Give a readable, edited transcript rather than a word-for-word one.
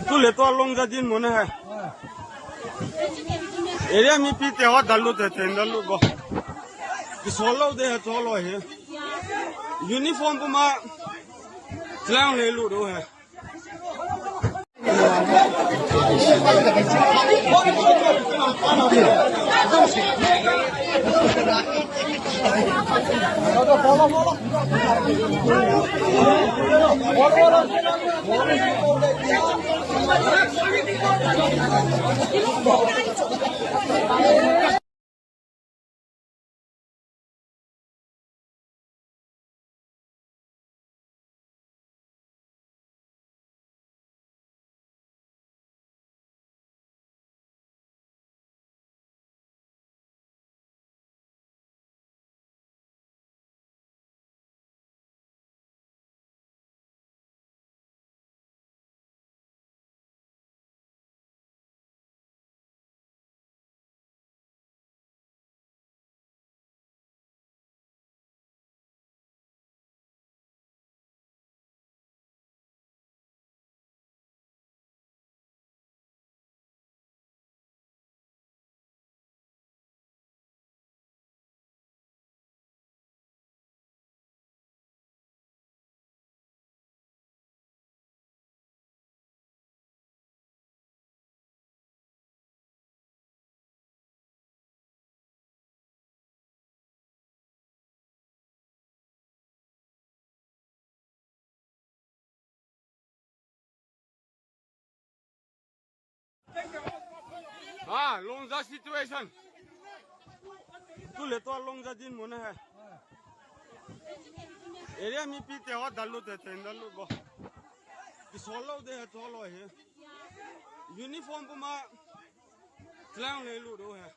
तू ले तो लोग दिन मोने है एरिया में पीते हो दल्लू थे दल्लू को सोलो दे सोलो है यूनिफॉर्म को माँ चलाऊं ले लू रो है हाँ लोंजा सिचुएशन तू ले तो लोंजा दिन मोने है एरिया में पीते हो दल्लू थे दल्लू को सोलो दे सोलो है यूनिफॉर्म को माँ चलाऊं ले लू रो है